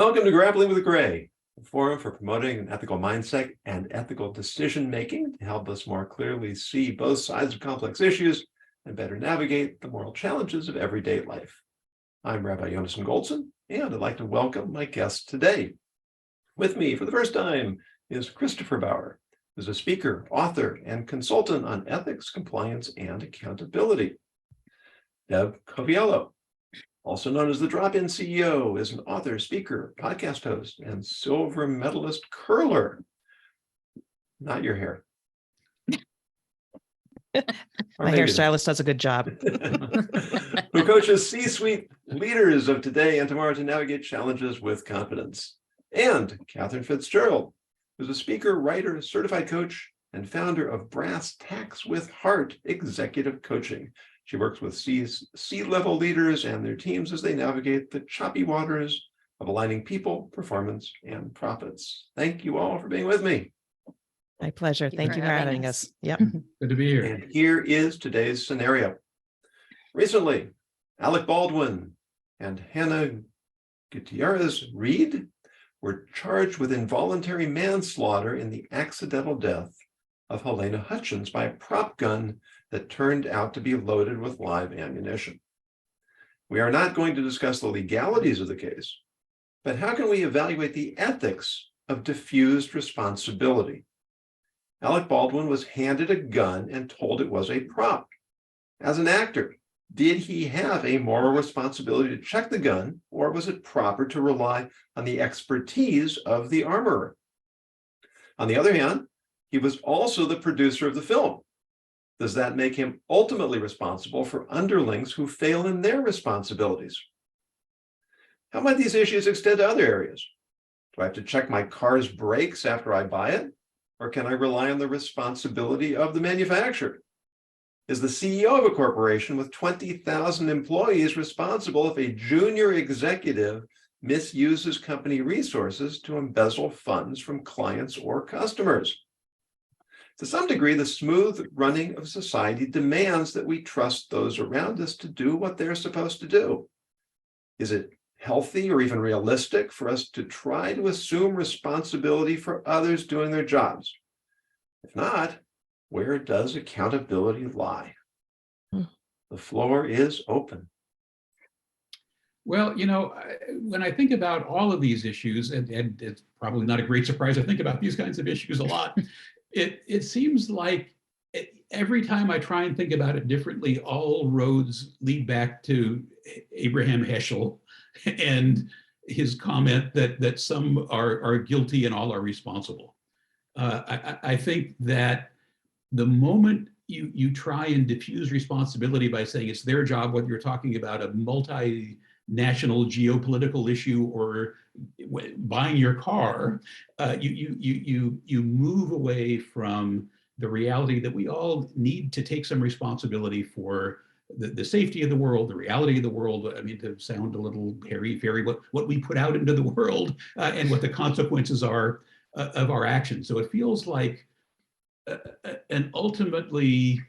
Welcome to Grappling with Gray, a forum for promoting an ethical mindset and ethical decision-making to help us more clearly see both sides of complex issues and better navigate the moral challenges of everyday life. I'm Rabbi Yonason Goldson, and I'd like to welcome my guest today. With me for the first time is Christopher Bauer, who's a speaker, author, and consultant on ethics, compliance, and accountability. Deb Coviello, also known as the Drop-In CEO, is an author, speaker, podcast host, and silver medalist curler. Not your hair. My hairstylist does a good job. Who coaches C-suite leaders of today and tomorrow to navigate challenges with confidence. And Catherine Fitzgerald, who's a speaker, writer, certified coach, and founder of Brass Tacks with Heart Executive Coaching. She works with C-level leaders and their teams as they navigate the choppy waters of aligning people, performance, and profits. Thank you all for being with me. My pleasure. Thank you for having us. Yep. Good to be here. And here is today's scenario. Recently, Alec Baldwin and Halyna Gutierrez-Reed were charged with involuntary manslaughter in the accidental death of Halyna Hutchins by a prop gun that turned out to be loaded with live ammunition. We are not going to discuss the legalities of the case, but how can we evaluate the ethics of diffused responsibility? Alec Baldwin was handed a gun and told it was a prop. As an actor, did he have a moral responsibility to check the gun, or was it proper to rely on the expertise of the armorer? On the other hand, he was also the producer of the film. Does that make him ultimately responsible for underlings who fail in their responsibilities? How might these issues extend to other areas? Do I have to check my car's brakes after I buy it? Or can I rely on the responsibility of the manufacturer? Is the CEO of a corporation with 20,000 employees responsible if a junior executive misuses company resources to embezzle funds from clients or customers? To some degree, the smooth running of society demands that we trust those around us to do what they're supposed to do. Is it healthy or even realistic for us to try to assume responsibility for others doing their jobs? If not, where does accountability lie? The floor is open. Well, when I think about all of these issues, and it's probably not a great surprise to think about these kinds of issues a lot, it seems like every time I try and think about it differently, all roads lead back to Abraham Heschel and his comment that some are guilty and all are responsible. I think that the moment you try and diffuse responsibility by saying it's their job, whether you're talking about a multinational geopolitical issue or buying your car, you move away from the reality that we all need to take some responsibility for the safety of the world, the reality of the world. I mean, to sound a little hairy-fairy, what we put out into the world and what the consequences are of our actions. So it feels like an ultimately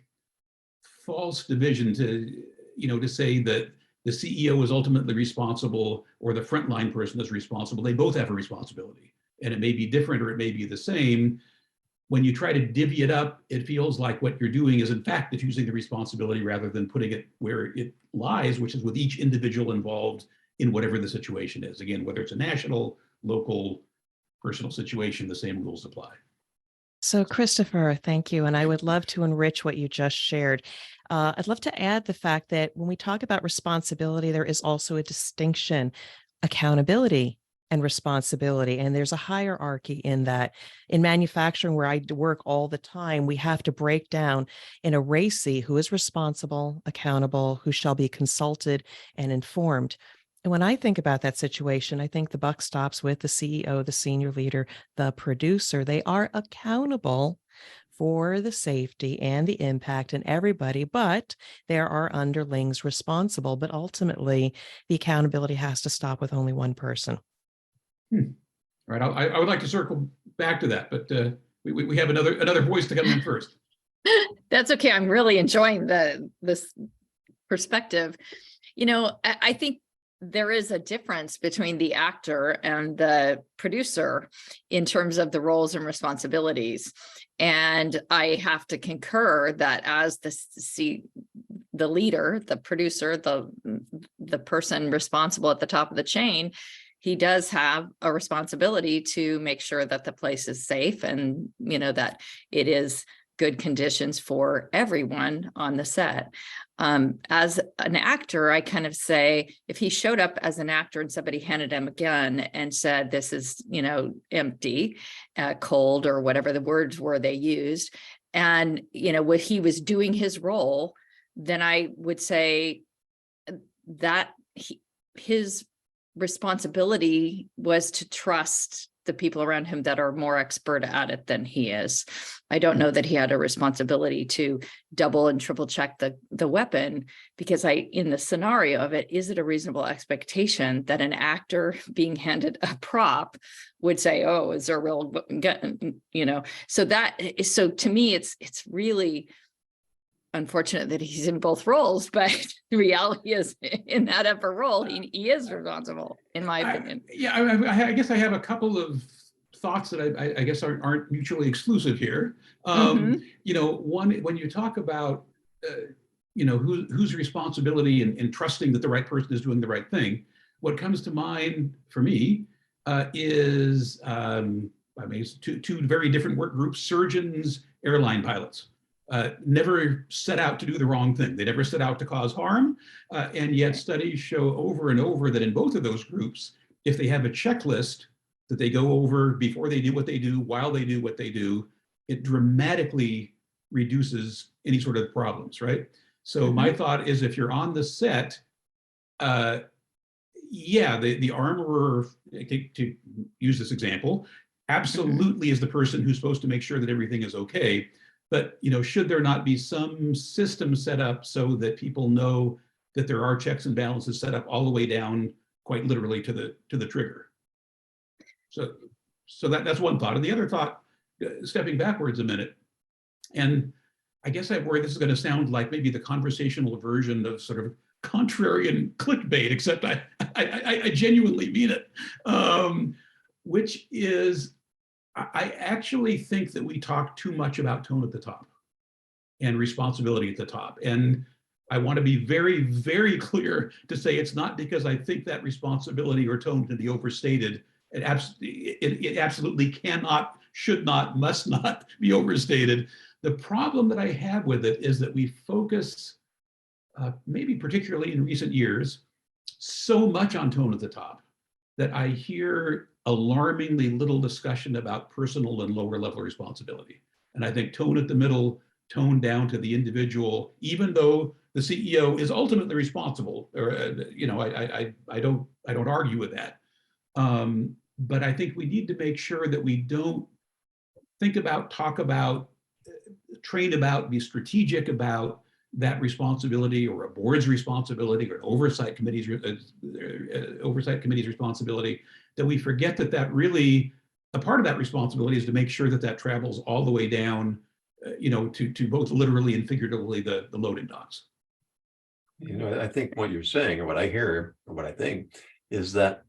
false division to say that the CEO is ultimately responsible or the frontline person is responsible. They both have a responsibility, and it may be different or it may be the same. When you try to divvy it up, it feels like what you're doing is in fact diffusing the responsibility rather than putting it where it lies, which is with each individual involved in whatever the situation is. Again, whether it's a national, local, personal situation, the same rules apply. So Christopher, thank you. And I would love to enrich what you just shared. I'd love to add the fact that when we talk about responsibility, there is also a distinction, accountability and responsibility. And there's a hierarchy in that. In manufacturing, where I work all the time, we have to break down in a RACI who is responsible, accountable, who shall be consulted and informed. And when I think about that situation, I think the buck stops with the CEO, the senior leader, the producer. They are accountable for the safety and the impact and everybody, but there are underlings responsible. But ultimately, the accountability has to stop with only one person. All right, I would like to circle back to that, but we have another voice to come in first. That's okay. I'm really enjoying this perspective. I think there is a difference between the actor and the producer in terms of the roles and responsibilities. And I have to concur that as the leader, the producer, the person responsible at the top of the chain, he does have a responsibility to make sure that the place is safe and, that it is good conditions for everyone on the set. As an actor, I kind of say, if he showed up as an actor and somebody handed him a gun and said, this is, empty, cold, or whatever the words were they used, and, when he was doing his role, then I would say that his responsibility was to trust the people around him that are more expert at it than he is. I don't know that he had a responsibility to double and triple check the weapon, because in the scenario of it, is it a reasonable expectation that an actor being handed a prop would say, oh, is there a real gun? So to me, it's really unfortunate that he's in both roles, but the reality is in that upper role, he is responsible, in my opinion. I guess I have a couple of thoughts that I guess aren't mutually exclusive here. One, when you talk about, whose responsibility in trusting that the right person is doing the right thing, what comes to mind for me is, two very different work groups: surgeons, airline pilots. Never set out to do the wrong thing. They never set out to cause harm. And yet studies show over and over that in both of those groups, if they have a checklist that they go over before they do what they do, while they do what they do, it dramatically reduces any sort of problems, right? So my thought is, if you're on the set, the armorer, to use this example, absolutely is the person who's supposed to make sure that everything is okay. But, should there not be some system set up so that people know that there are checks and balances set up all the way down, quite literally, to the trigger? So that's one thought. And the other thought, stepping backwards a minute, and I guess I worry this is going to sound like maybe the conversational version of sort of contrarian clickbait, except I genuinely mean it, which is, I actually think that we talk too much about tone at the top and responsibility at the top. And I want to be very, very clear to say it's not because I think that responsibility or tone can be overstated. It absolutely cannot, should not, must not be overstated. The problem that I have with it is that we focus, maybe particularly in recent years, so much on tone at the top that I hear alarmingly little discussion about personal and lower level responsibility. And I think tone at the middle, tone down to the individual, even though the CEO is ultimately responsible, or I don't argue with that. But I think we need to make sure that we don't think about, talk about, train about, be strategic about that responsibility, or a board's responsibility, or an oversight committee's responsibility, that we forget that really a part of that responsibility is to make sure that travels all the way down, to both literally and figuratively the loading docks. I think what you're saying, or what I hear, or what I think, is that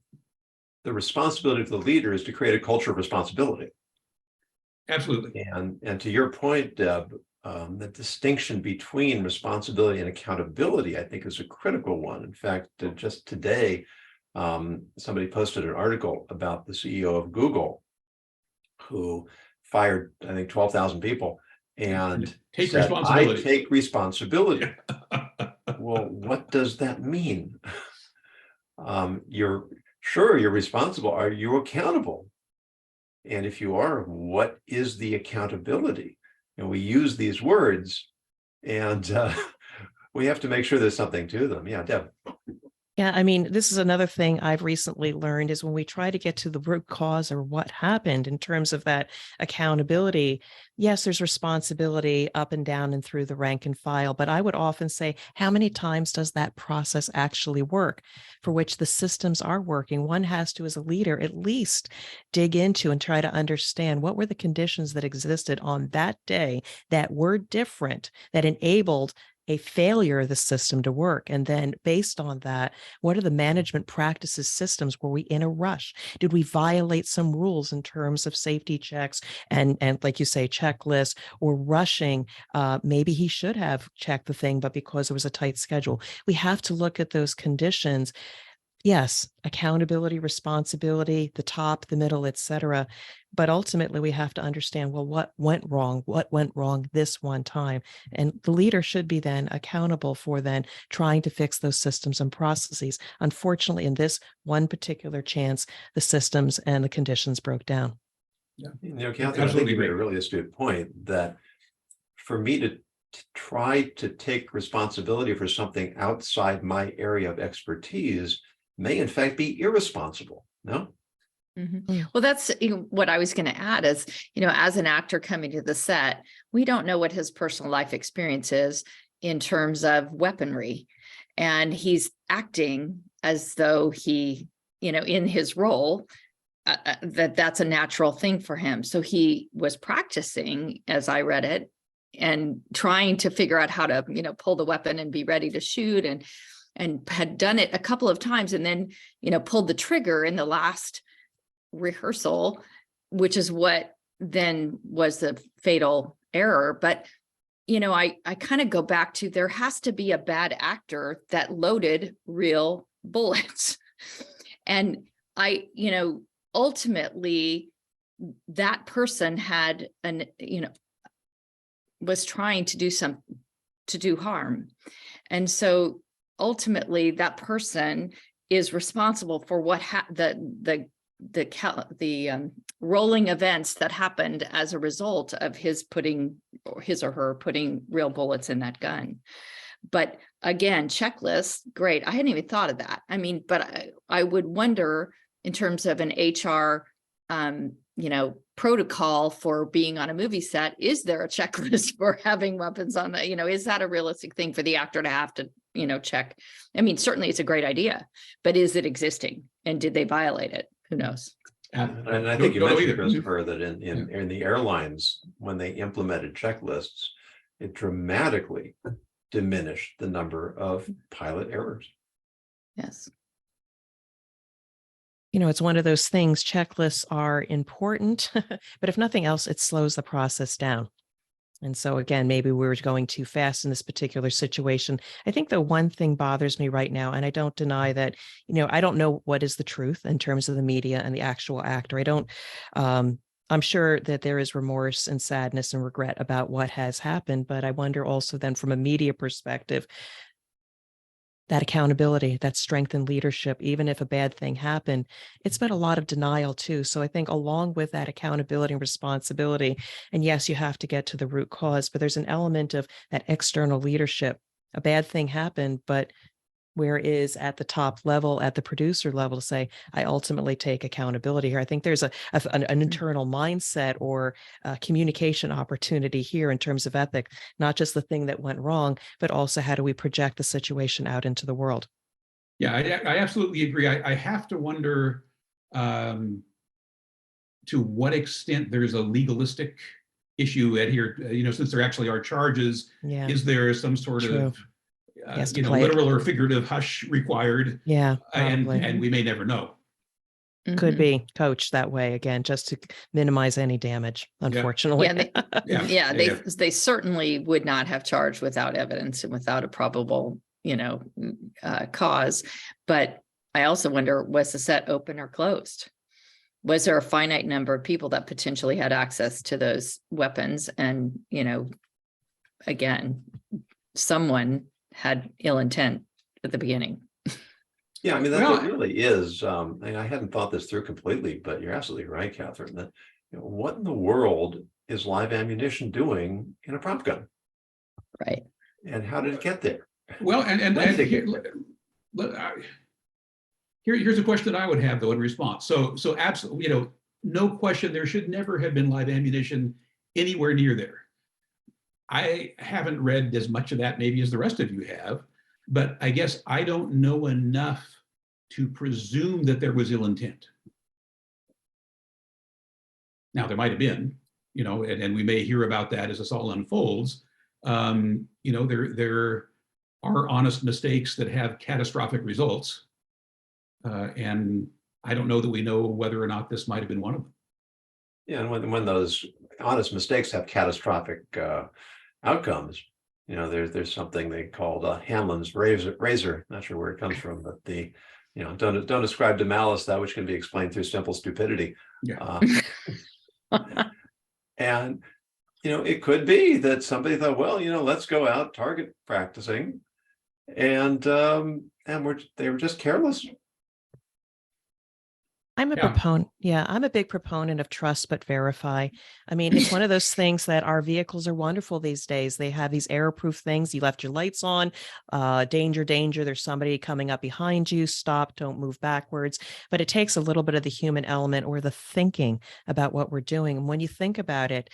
the responsibility of the leader is to create a culture of responsibility. Absolutely. And to your point, Deb, the distinction between responsibility and accountability, I think, is a critical one. In fact, just today, somebody posted an article about the CEO of Google, who fired, I think, 12,000 people, and said, I take responsibility. Well, what does that mean? You're responsible. Are you accountable? And if you are, what is the accountability? And we use these words, and we have to make sure there's something to them. Yeah, Deb. Yeah, I mean, this is another thing I've recently learned, is when we try to get to the root cause or what happened in terms of that accountability, yes, there's responsibility up and down and through the rank and file, but I would often say, how many times does that process actually work, for which the systems are working? One has to, as a leader, at least dig into and try to understand what were the conditions that existed on that day that were different, that enabled a failure of the system to work? And then based on that, what are the management practices systems? Were we in a rush? Did we violate some rules in terms of safety checks and like you say, checklists, or rushing? Maybe he should have checked the thing, but because it was a tight schedule, we have to look at those conditions. Yes, accountability, responsibility, the top, the middle, etc. But ultimately, we have to understand, well, what went wrong? What went wrong this one time? And the leader should be then accountable for then trying to fix those systems and processes. Unfortunately, in this one particular chance, the systems and the conditions broke down. Yeah. You know, Catherine, I think Absolutely you made a agree. really astute point that for me to try to take responsibility for something outside my area of expertise may in fact be irresponsible. No? Well, that's what I was going to add is, as an actor coming to the set, we don't know what his personal life experience is in terms of weaponry. And he's acting as though he, in his role, that's a natural thing for him. So he was practicing, as I read it, and trying to figure out how to, pull the weapon and be ready to shoot, and had done it a couple of times, and then, pulled the trigger in the last rehearsal, which is what then was the fatal error. But, I kind of go back to, there has to be a bad actor that loaded real bullets. And ultimately that person had was trying to do harm. And so ultimately that person is responsible for what the rolling events that happened as a result of his or her putting real bullets in that gun. But again, checklists, great. I hadn't even thought of that. I mean, but I would wonder in terms of an HR, protocol for being on a movie set, is there a checklist for having weapons on the, is that a realistic thing for the actor to have to, check? I mean, certainly it's a great idea, but is it existing, and did they violate it? Who knows? And I think you mentioned, Christopher, that in the airlines, when they implemented checklists, it dramatically diminished the number of pilot errors. Yes. It's one of those things, checklists are important, but if nothing else, it slows the process down. And so again, maybe we were going too fast in this particular situation. I think the one thing bothers me right now, and I don't deny that, I don't know what is the truth in terms of the media and the actual actor. I'm sure that there is remorse and sadness and regret about what has happened, but I wonder also then from a media perspective, that accountability, that strength and leadership, even if a bad thing happened, it's been a lot of denial too. So I think along with that accountability and responsibility, and yes, you have to get to the root cause, but there's an element of that external leadership. A bad thing happened, but where is at the top level, at the producer level, to say, I ultimately take accountability here. I think there's an internal mindset or communication opportunity here in terms of ethic, not just the thing that went wrong, but also how do we project the situation out into the world? Yeah, I absolutely agree. I have to wonder to what extent there's a legalistic issue at here, since there actually are charges. Yeah. Is there some sort of literal or figurative hush required? Yeah, and we may never know. Could be coached that way again, just to minimize any damage, unfortunately. They certainly would not have charged without evidence and without a probable, cause. But I also wonder, was the set open or closed? Was there a finite number of people that potentially had access to those weapons? And, again, someone had ill intent at the beginning. Yeah, I mean, that really is, and I hadn't thought this through completely, but you're absolutely right, Catherine, that what in the world is live ammunition doing in a prop gun? Right. And how did it get there? Well, here's a question I would have though in response. So absolutely, no question, there should never have been live ammunition anywhere near there. I haven't read as much of that maybe as the rest of you have, but I guess I don't know enough to presume that there was ill intent. Now, there might have been, and we may hear about that as this all unfolds, You know, there are honest mistakes that have catastrophic results. And I don't know that we know whether or not this might have been one of them. Yeah, and when those honest mistakes have catastrophic outcomes, you know, there's something they called Hamlin's razor. Not sure where it comes from, but don't ascribe to malice that which can be explained through simple stupidity. Yeah. And it could be that somebody thought, well, let's go out target practicing, and they were just careless. I'm a proponent. Yeah, I'm a big proponent of trust but verify. I mean, it's one of those things that our vehicles are wonderful these days. They have these error-proof things. You left your lights on, danger, danger. There's somebody coming up behind you. Stop, don't move backwards. But it takes a little bit of the human element or the thinking about what we're doing. And when you think about it,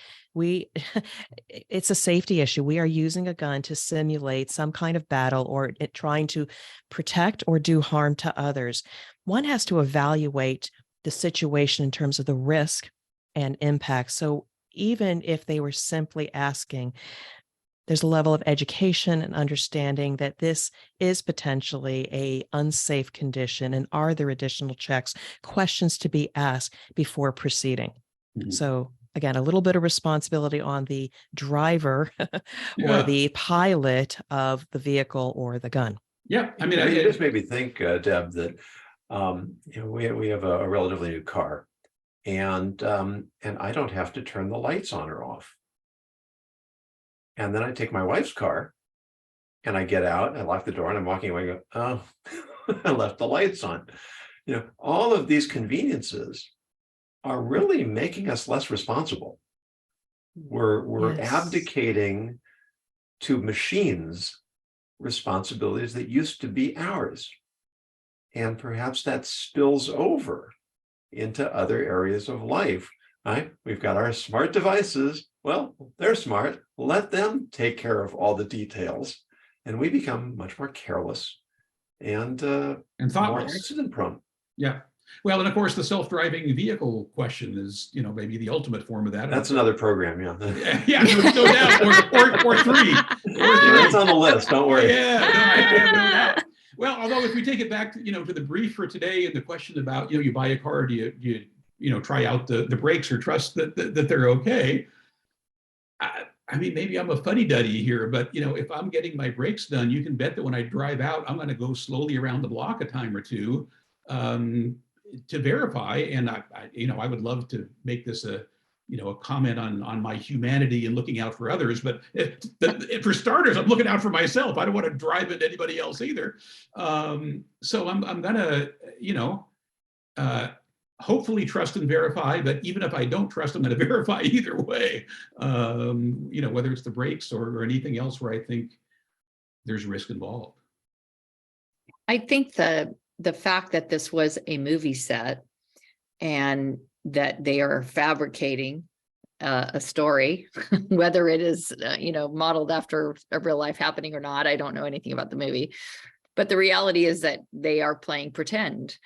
it's a safety issue. We are using a gun to simulate some kind of battle or trying to protect or do harm to others. One has to evaluate the situation in terms of the risk and impact. So even if they were simply asking, there's a level of education and understanding that this is potentially an unsafe condition, and are there additional checks, questions to be asked before proceeding. Mm-hmm. So again, a little bit of responsibility on the driver or the pilot of the vehicle or the gun. Yeah, I mean, it just made me think, Deb, that we have a relatively new car, and I don't have to turn the lights on or off. And then I take my wife's car, and I get out, I lock the door, and I'm walking away. And go, oh, I left the lights on. All of these conveniences are really making us less responsible. We're Yes. abdicating to machines responsibilities that used to be ours. And perhaps that spills over into other areas of life, right? We've got our smart devices. Well, they're smart. Let them take care of all the details. And we become much more careless and thoughtless, more accident prone. Yeah. Well, and of course, the self-driving vehicle question is, maybe the ultimate form of that. That's another program, yeah, no doubt. Or three. It's on the list. Don't worry. Yeah, no, I have no doubt. Well, although if we take it back to, to the brief for today and the question about, you buy a car, do you try out the brakes or trust that they're okay? I mean, maybe I'm a fuddy-duddy here, but, if I'm getting my brakes done, you can bet that when I drive out, I'm going to go slowly around the block a time or two to verify. And I would love to make this a comment on my humanity and looking out for others. But for starters, I'm looking out for myself. I don't want to drive into anybody else either. So I'm gonna, hopefully trust and verify. But even if I don't trust, I'm going to verify either way. Whether it's the brakes or anything else where I think there's risk involved. I think the fact that this was a movie set and that they are fabricating a story, whether it is, modeled after a real life happening or not, I don't know anything about the movie, but the reality is that they are playing pretend.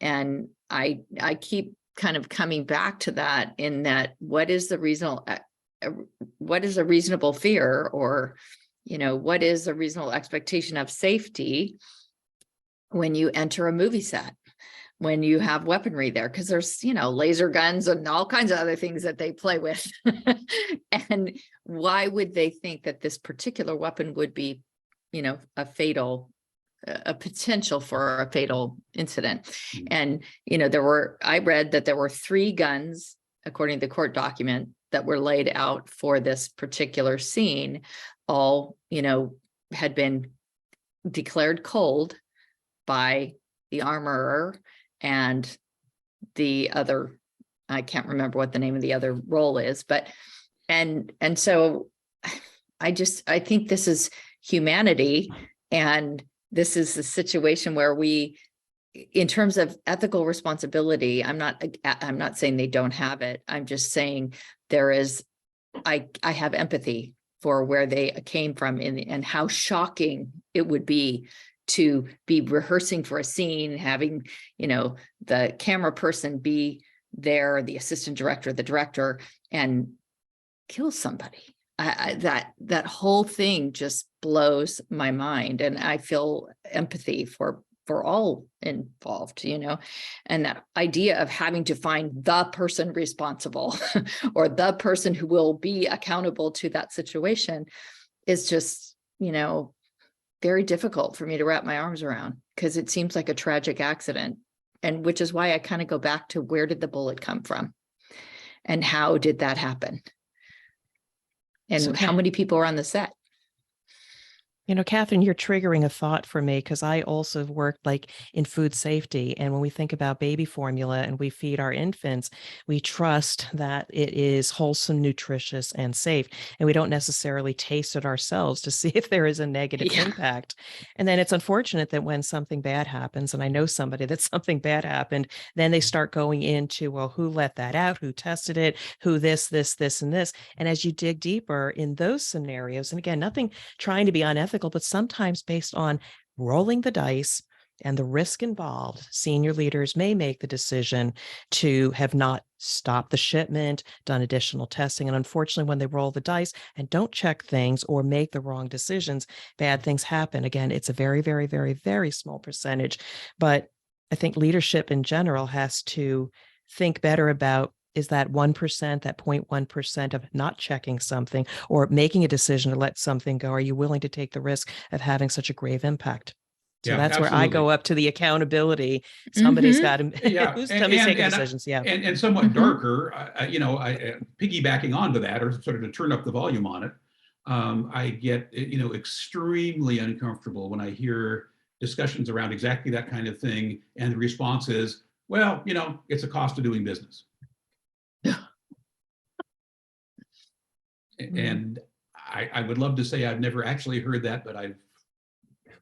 And I keep kind of coming back to that, in that what is a reasonable fear, or, what is a reasonable expectation of safety when you enter a movie set, when you have weaponry there, because there's, laser guns and all kinds of other things that they play with. And why would they think that this particular weapon would be, a potential for a fatal incident? Mm-hmm. And, I read that there were 3 guns, according to the court document, that were laid out for this particular scene. All, had been declared cold by the armorer and the other, I can't remember what the name of the other role is, but, and so I think this is humanity. And this is a situation where we, in terms of ethical responsibility, I'm not saying they don't have it. I'm just saying I have empathy for where they came from and how shocking it would be to be rehearsing for a scene, having, the camera person be there, the assistant director, the director, and kill somebody. that whole thing just blows my mind, and I feel empathy for all involved, and that idea of having to find the person responsible or the person who will be accountable to that situation is just, very difficult for me to wrap my arms around, because it seems like a tragic accident. And which is why I kind of go back to, where did the bullet come from? And how did that happen? And So, how many people are on the set? Catherine, you're triggering a thought for me, because I also have worked like in food safety. And when we think about baby formula and we feed our infants, we trust that it is wholesome, nutritious, and safe. And we don't necessarily taste it ourselves to see if there is a negative impact. And then it's unfortunate that when something bad happens, and I know somebody that something bad happened, then they start going into, well, who let that out? Who tested it? Who this, and this? And as you dig deeper in those scenarios, and again, nothing trying to be unethical, but sometimes based on rolling the dice and the risk involved, senior leaders may make the decision to have not stopped the shipment, done additional testing. And unfortunately, when they roll the dice and don't check things or make the wrong decisions, bad things happen. Again, it's a very, very, very, very small percentage. But I think leadership in general has to think better about, is that 1%, that 0.1% of not checking something or making a decision to let something go? Are you willing to take the risk of having such a grave impact? So that's where I go up to the accountability. Somebody's got to, somebody's taking decisions. And somewhat darker, piggybacking onto that, or sort of to turn up the volume on it, I get, extremely uncomfortable when I hear discussions around exactly that kind of thing. And the response is, well, it's a cost of doing business. And I would love to say I've never actually heard that, but I've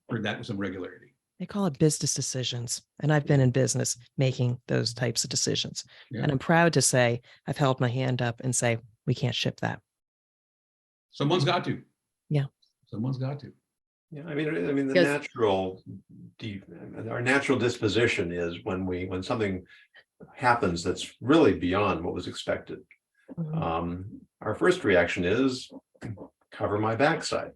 heard that with some regularity. They call it business decisions. And I've been in business making those types of decisions. Yeah. And I'm proud to say I've held my hand up and say, we can't ship that. Someone's got to. Yeah. Someone's got to. Yeah, I mean, our natural disposition is when something happens that's really beyond what was expected. Mm-hmm. Our first reaction is cover my backside.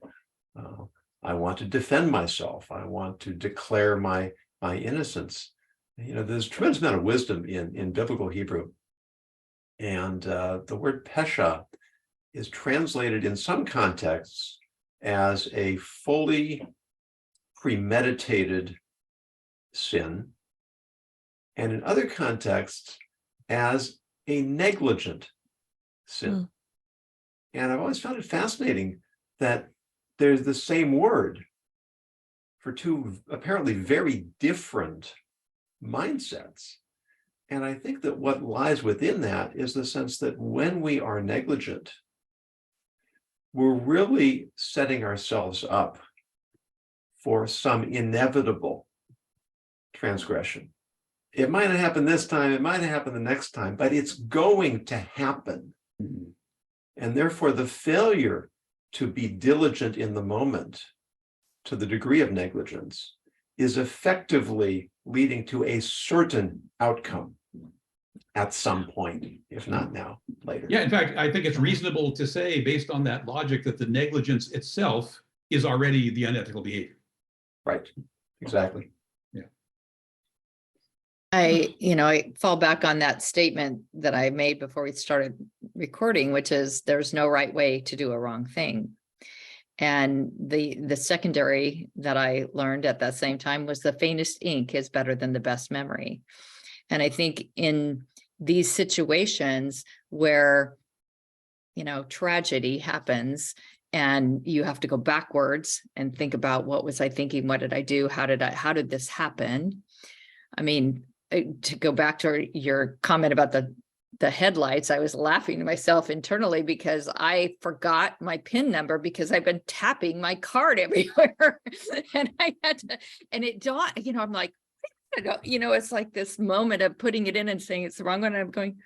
I want to defend myself. I want to declare my innocence. There's a tremendous amount of wisdom in biblical Hebrew, and the word pesha is translated in some contexts as a fully premeditated sin, and in other contexts as a negligent sin. And I've always found it fascinating that there's the same word for two apparently very different mindsets. And I think that what lies within that is the sense that when we are negligent, we're really setting ourselves up for some inevitable transgression. It might not happen this time, it might happen the next time, but it's going to happen. Mm-hmm. And therefore, the failure to be diligent in the moment to the degree of negligence is effectively leading to a certain outcome at some point, if not now, later. Yeah, in fact, I think it's reasonable to say, based on that logic, that the negligence itself is already the unethical behavior. Right, exactly. Yeah. I fall back on that statement that I made before we started recording, which is there's no right way to do a wrong thing. And the secondary that I learned at that same time was the faintest ink is better than the best memory. And I think in these situations where, tragedy happens and you have to go backwards and think about, what was I thinking? What did I do? How did this happen? I mean, to go back to your comment about the headlights, I was laughing to myself internally because I forgot my PIN number because I've been tapping my card everywhere. And I had to, and it dawned, I'm like, it's like this moment of putting it in and saying it's the wrong one. And I'm going,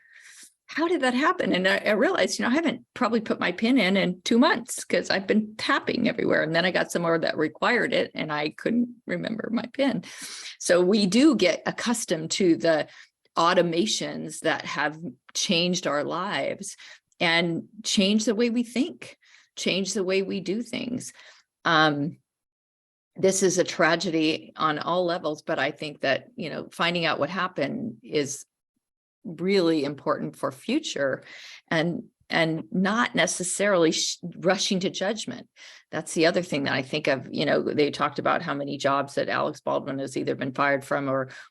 how did that happen? And I realized, I haven't probably put my PIN in 2 months because I've been tapping everywhere. And then I got somewhere that required it and I couldn't remember my PIN. So we do get accustomed to the automations that have changed our lives and changed the way we think. change the way we do things. This is a tragedy on all levels, but I think that, finding out what happened is really important for future, and not necessarily rushing to judgment. That's the other thing that I think of. They talked about how many jobs that Alex Baldwin has either been fired from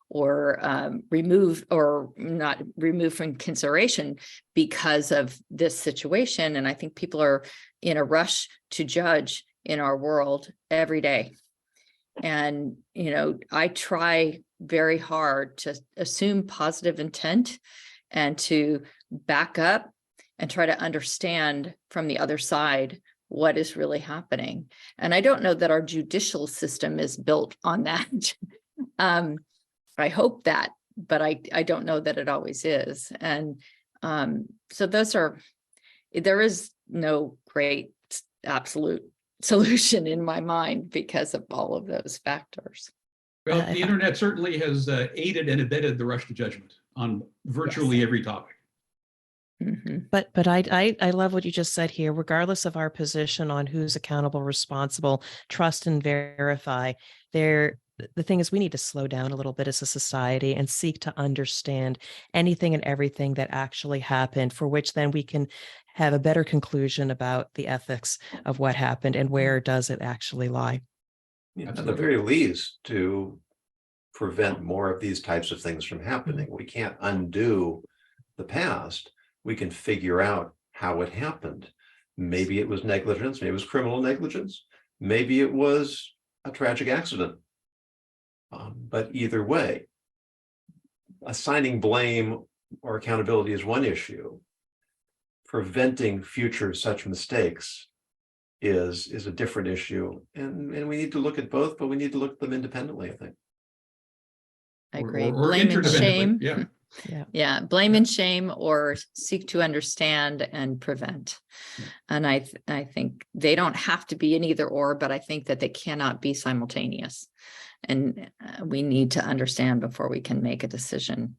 or removed, or not removed from consideration because of this situation. And I think people are in a rush to judge in our world every day. And, I try very hard to assume positive intent and to back up and try to understand from the other side what is really happening. And I don't know that our judicial system is built on that. I hope that, but I don't know that it always is. And so there is no great absolute solution in my mind because of all of those factors. Well, the internet certainly has aided and abetted the rush to judgment on virtually every topic. Mm-hmm. But I love what you just said here. Regardless of our position on who's accountable, responsible, trust and verify, the thing is we need to slow down a little bit as a society and seek to understand anything and everything that actually happened, for which then we can have a better conclusion about the ethics of what happened and where does it actually lie. At the very least, to prevent more of these types of things from happening. We can't undo the past. We can figure out how it happened. Maybe it was negligence, maybe it was criminal negligence, maybe it was a tragic accident. But either way, assigning blame or accountability is one issue. Preventing future such mistakes is a different issue. And we need to look at both, but we need to look at them independently, I think. I agree. Or Blame and shame. Yeah. Yeah. Blame and shame, or seek to understand and prevent. And I think they don't have to be an either or, but I think that they cannot be simultaneous. And we need to understand before we can make a decision.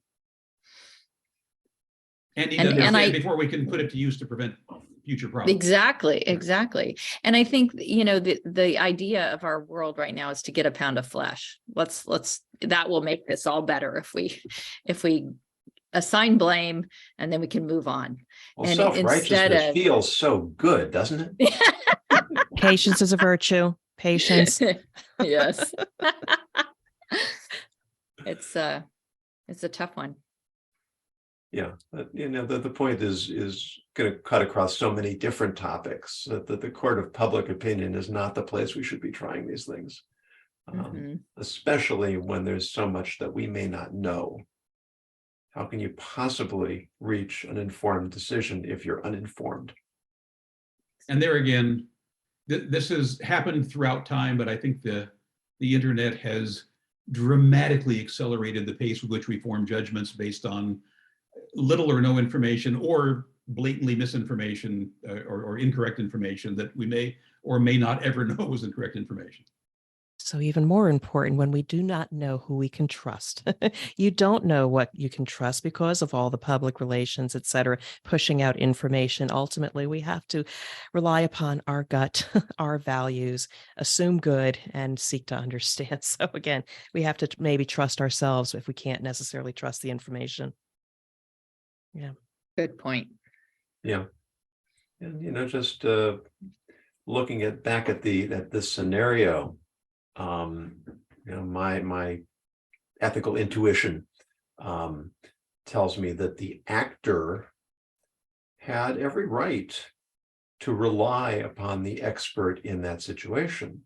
And need to understand before we can put it to use to prevent future problems. Exactly. And I think, the idea of our world right now is to get a pound of flesh. That will make this all better if we assign blame and then we can move on. Well, and self-righteousness feels so good, doesn't it? Patience is a virtue. Patience. Yes. It's a tough one. Yeah, but the point is going to cut across so many different topics that the court of public opinion is not the place we should be trying these things, especially when there's so much that we may not know. How can you possibly reach an informed decision if you're uninformed? And there again, this has happened throughout time, but I think the internet has dramatically accelerated the pace with which we form judgments based on little or no information, or blatantly misinformation or incorrect information that we may or may not ever know was incorrect information. So even more important, when we do not know who we can trust, you don't know what you can trust because of all the public relations, et cetera, pushing out information. Ultimately, we have to rely upon our gut, our values, assume good, and seek to understand. So again, we have to maybe trust ourselves if we can't necessarily trust the information. Yeah. Good point. Yeah. And, just looking back at this scenario, my ethical intuition tells me that the actor had every right to rely upon the expert in that situation.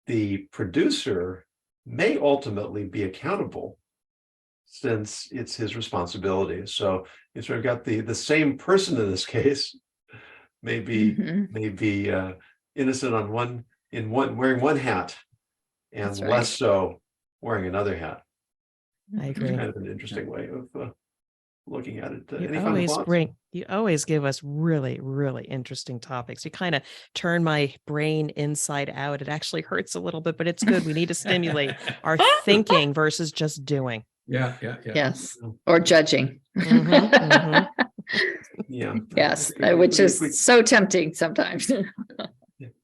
The producer may ultimately be accountable since it's his responsibility. So you sort of got the same person in this case, maybe innocent on wearing one hat, and That's right. less so wearing another hat. I agree. It's kind of an interesting way of looking at it. You always give us really, really interesting topics. You kind of turn my brain inside out. It actually hurts a little bit, but it's good. We need to stimulate our thinking versus just doing. Yeah. Yes. Or judging. Yeah. Yes, If which if we- is so tempting sometimes.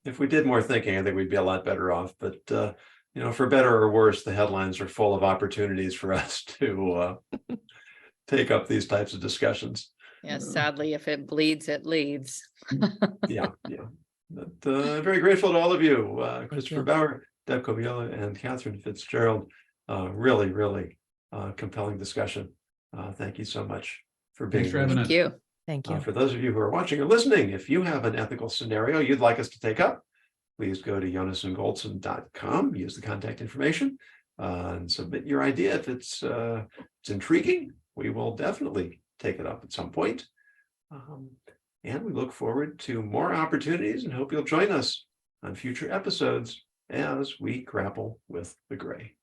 If we did more thinking, I think we'd be a lot better off. But for better or worse, the headlines are full of opportunities for us to take up these types of discussions. Yes, sadly, if it bleeds, it leads. Yeah. But, very grateful to all of you, Christopher you. Bauer, Deb Coviola, and Catherine Fitzgerald. Really compelling discussion. Thank you so much for being Thanks for here. having Thank us. you. Thank you. For those of you who are watching or listening, if you have an ethical scenario you'd like us to take up, please go to jonasandgoldson.com, use the contact information, and submit your idea. If it's intriguing, we will definitely take it up at some point. And we look forward to more opportunities and hope you'll join us on future episodes as we grapple with the gray.